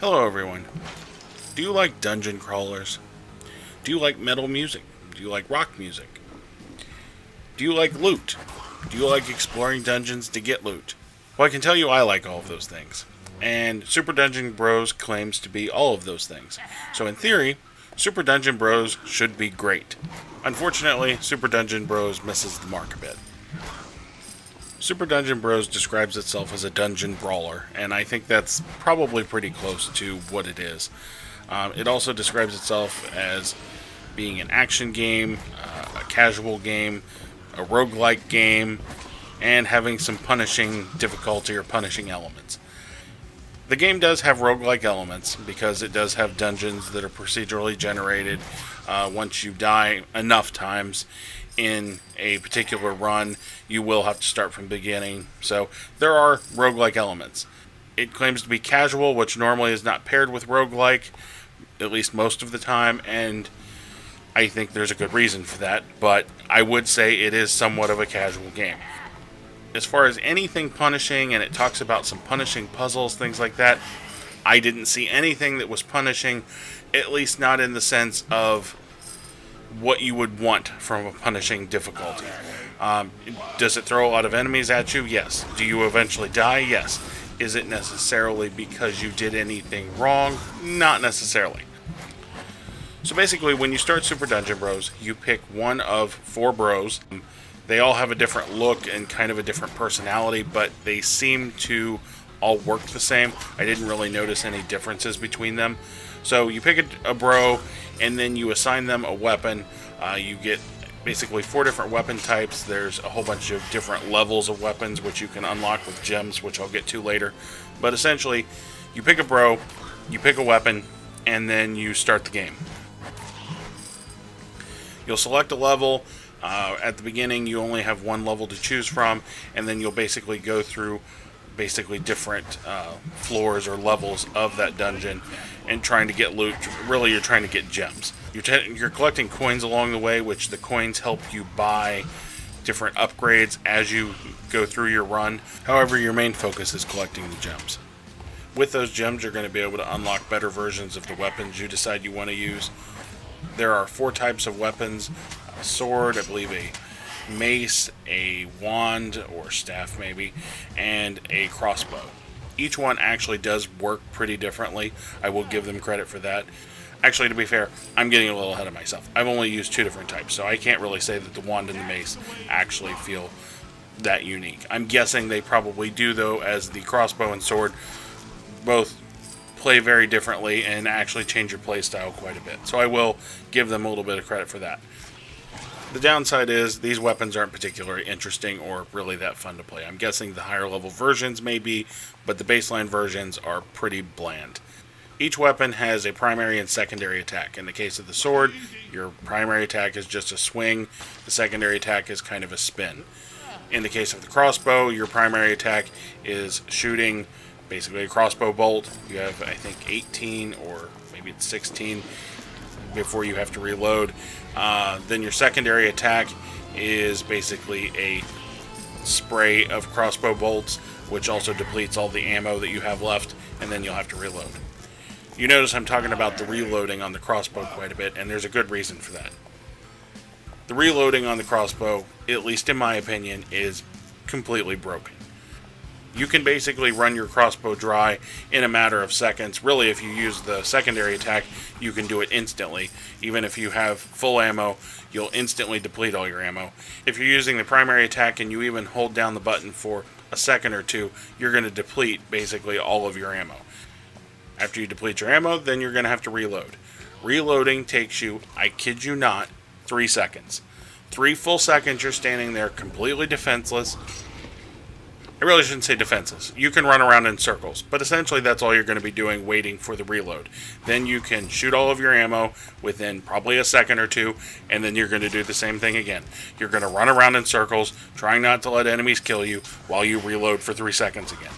Hello everyone. Do you like dungeon crawlers? Do you like metal music? Do you like rock music? Do you like loot? Do you like exploring dungeons to get loot? Well, I can tell you I like all of those things. And Super Dungeon Bros claims to be all of those things. So in theory, Super Dungeon Bros should be great. Unfortunately, Super Dungeon Bros misses the mark a bit. Super Dungeon Bros describes itself as a dungeon brawler, and I think that's probably pretty close to what it is. It also describes itself as being an action game, a casual game, a roguelike game, and having some punishing difficulty or punishing elements. The game does have roguelike elements because it does have dungeons that are procedurally generated. Once you die enough times in a particular run, you will have to start from the beginning. So there are roguelike elements. It claims to be casual, which normally is not paired with roguelike, at least most of the time, and I think there's a good reason for that, but I would say it is somewhat of a casual game. As far as anything punishing, and it talks about some punishing puzzles, things like that, I didn't see anything that was punishing, at least not in the sense of what you would want from a punishing difficulty. Does it throw a lot of enemies at you? Yes. Do you eventually die? Yes. Is it necessarily because you did anything wrong? Not necessarily. So basically, when you start Super Dungeon Bros, you pick one of 4 bros. They all have a different look and kind of a different personality, but they seem to all work the same. I didn't really notice any differences between them. So you pick a bro, and then you assign them a weapon. You get basically 4 different weapon types. There's a whole bunch of different levels of weapons, which you can unlock with gems, which I'll get to later. But essentially, you pick a bro, you pick a weapon, and then you start the game. You'll select a level. At the beginning, you only have one level to choose from, and then you'll basically go through different floors or levels of that dungeon and trying to get loot. Really, you're trying to get gems. You're collecting coins along the way, which the coins help you buy different upgrades as you go through your run. However, your main focus is collecting the gems. With those gems, you're going to be able to unlock better versions of the weapons you decide you want to use. There are 4 types of weapons: a sword, I believe a mace, a wand or staff maybe, and a crossbow. Each one actually does work pretty differently. I will give them credit for that. Actually, to be fair, I'm getting a little ahead of myself. I've only used 2 different types, so I can't really say that the wand and the mace actually feel that unique. I'm guessing they probably do, though, as the crossbow and sword both play very differently and actually change your playstyle quite a bit. So I will give them a little bit of credit for that. The downside is these weapons aren't particularly interesting or really that fun to play. I'm guessing the higher level versions may be, but the baseline versions are pretty bland. Each weapon has a primary and secondary attack. In the case of the sword, your primary attack is just a swing. The secondary attack is kind of a spin. In the case of the crossbow, your primary attack is shooting basically a crossbow bolt. You have, I think, 18 or maybe it's 16 before you have to reload. Then your secondary attack is basically a spray of crossbow bolts, which also depletes all the ammo that you have left, and then you'll have to reload. You notice I'm talking about the reloading on the crossbow quite a bit, and there's a good reason for that. The reloading on the crossbow, at least in my opinion, is completely broken. You can basically run your crossbow dry in a matter of seconds. Really, if you use the secondary attack, you can do it instantly. Even if you have full ammo, you'll instantly deplete all your ammo. If you're using the primary attack and you even hold down the button for a second or two, you're going to deplete basically all of your ammo. After you deplete your ammo, then you're going to have to reload. Reloading takes you, I kid you not, 3 seconds. 3 full seconds you're standing there completely defenseless. I really shouldn't say defenses. You can run around in circles, but essentially that's all you're going to be doing, waiting for the reload. Then you can shoot all of your ammo within probably a second or two, and then you're going to do the same thing again. You're going to run around in circles, trying not to let enemies kill you while you reload for 3 seconds again.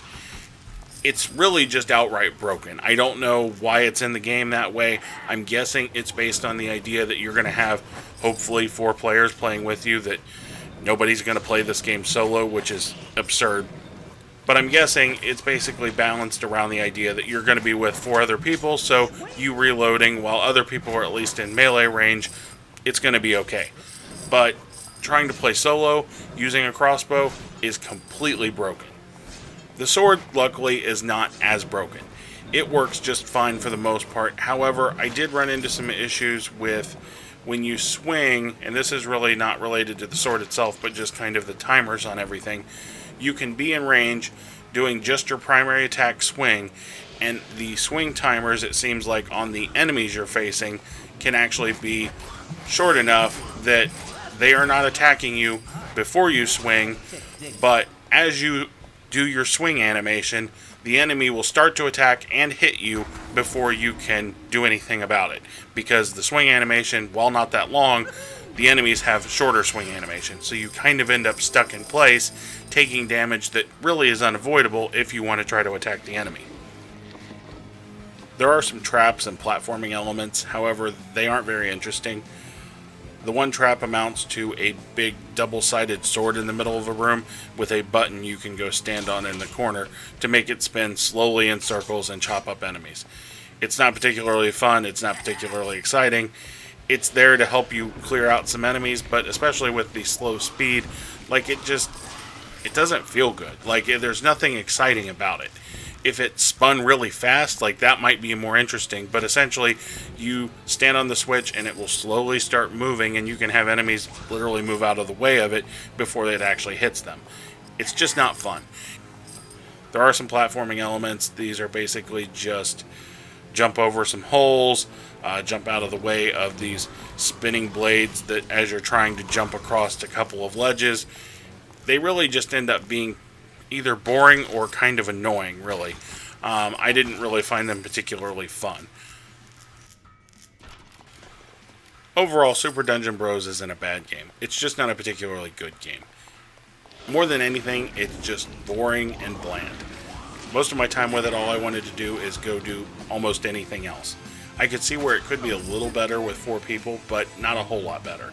It's really just outright broken. I don't know why it's in the game that way. I'm guessing it's based on the idea that you're going to have, hopefully, 4 players playing with you, that nobody's going to play this game solo, which is absurd. But I'm guessing it's basically balanced around the idea that you're going to be with 4 other people, so you reloading while other people are at least in melee range, it's going to be okay. But trying to play solo using a crossbow is completely broken. The sword, luckily, is not as broken. It works just fine for the most part. However, I did run into some issues with when you swing, and this is really not related to the sword itself, but just kind of the timers on everything. You can be in range doing just your primary attack swing, and the swing timers, it seems like, on the enemies you're facing can actually be short enough that they are not attacking you before you swing, but as you do your swing animation, the enemy will start to attack and hit you before you can do anything about it. Because the swing animation, while not that long, the enemies have shorter swing animation. So you kind of end up stuck in place, taking damage that really is unavoidable if you want to try to attack the enemy. There are some traps and platforming elements, however, they aren't very interesting. The one trap amounts to a big double-sided sword in the middle of a room with a button you can go stand on in the corner to make it spin slowly in circles and chop up enemies. It's not particularly fun, it's not particularly exciting. It's there to help you clear out some enemies, but especially with the slow speed, like it doesn't feel good. Like there's nothing exciting about it. If it spun really fast, like that might be more interesting, but essentially you stand on the switch and it will slowly start moving, and you can have enemies literally move out of the way of it before it actually hits them. It's just not fun. There are some platforming elements. These are basically just jump over some holes, jump out of the way of these spinning blades that as you're trying to jump across a couple of ledges, they really just end up being either boring or kind of annoying, really. I didn't really find them particularly fun. Overall, Super Dungeon Bros isn't a bad game. It's just not a particularly good game. More than anything, it's just boring and bland. Most of my time with it, all I wanted to do is go do almost anything else. I could see where it could be a little better with 4 people, but not a whole lot better.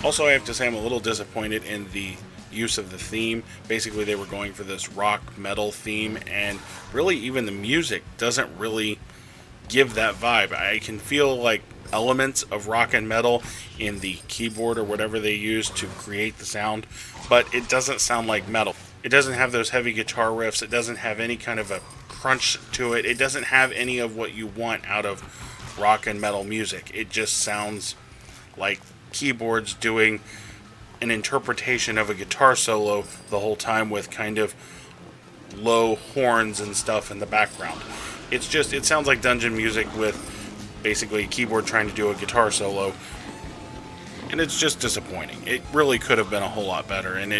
Also, I have to say I'm a little disappointed in the use of the theme. Basically, they were going for this rock metal theme, and really even the music doesn't really give that vibe. I can feel like elements of rock and metal in the keyboard or whatever they use to create the sound, but it doesn't sound like metal. It doesn't have those heavy guitar riffs. It doesn't have any kind of a crunch to it. It doesn't have any of what you want out of rock and metal music. It just sounds like keyboards doing an interpretation of a guitar solo the whole time with kind of low horns and stuff in the background. It sounds like dungeon music with basically a keyboard trying to do a guitar solo, and it's just disappointing. It really could have been a whole lot better, and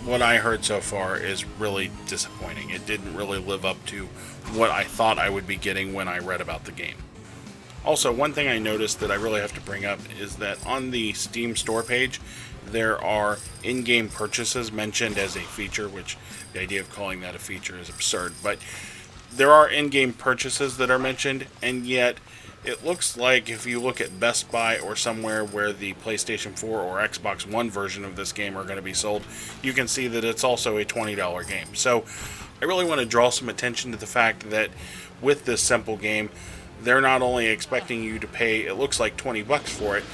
what I heard so far is really disappointing. It didn't really live up to what I thought I would be getting when I read about the game. Also, one thing I noticed that I really have to bring up is that on the Steam store page, there are in-game purchases mentioned as a feature, which the idea of calling that a feature is absurd, but there are in-game purchases that are mentioned, and yet it looks like if you look at Best Buy or somewhere where the PlayStation 4 or Xbox One version of this game are going to be sold, you can see that it's also a $20 game. So I really want to draw some attention to the fact that with this simple game, they're not only expecting you to pay, it looks like $20 for it,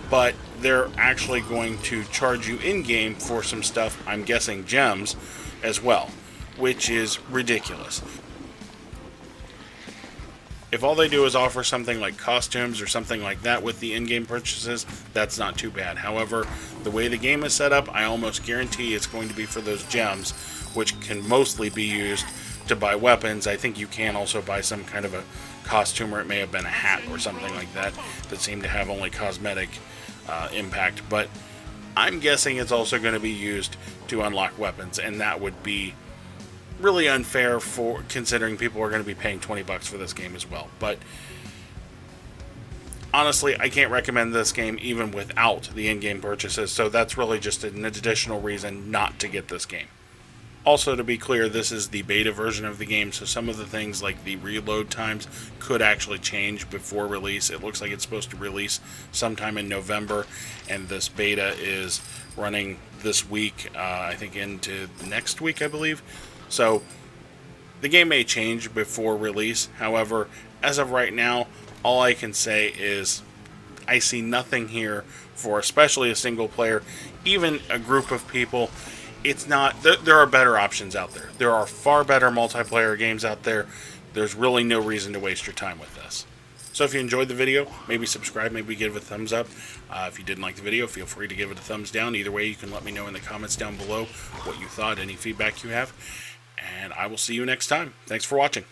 but they're actually going to charge you in-game for some stuff, I'm guessing gems, as well, which is ridiculous. If all they do is offer something like costumes or something like that with the in-game purchases, that's not too bad. However, the way the game is set up, I almost guarantee it's going to be for those gems, which can mostly be used to buy weapons. I think you can also buy some kind of a costume, or it may have been a hat or something like that seemed to have only cosmetic impact. But I'm guessing it's also going to be used to unlock weapons, and that would be really unfair for considering people are going to be paying $20 for this game as well. But honestly, I can't recommend this game even without the in-game purchases, so that's really just an additional reason not to get this game. Also, to be clear, this is the beta version of the game, so some of the things like the reload times could actually change before release. It looks like it's supposed to release sometime in November, and this beta is running this week, I think into next week, I believe. So the game may change before release. However, as of right now, all I can say is I see nothing here for especially a single player, even a group of people. It's not. There are better options out there. There are far better multiplayer games out there. There's really no reason to waste your time with this. So if you enjoyed the video, maybe subscribe, maybe give it a thumbs up. If you didn't like the video, feel free to give it a thumbs down. Either way, you can let me know in the comments down below what you thought, any feedback you have. And I will see you next time. Thanks for watching.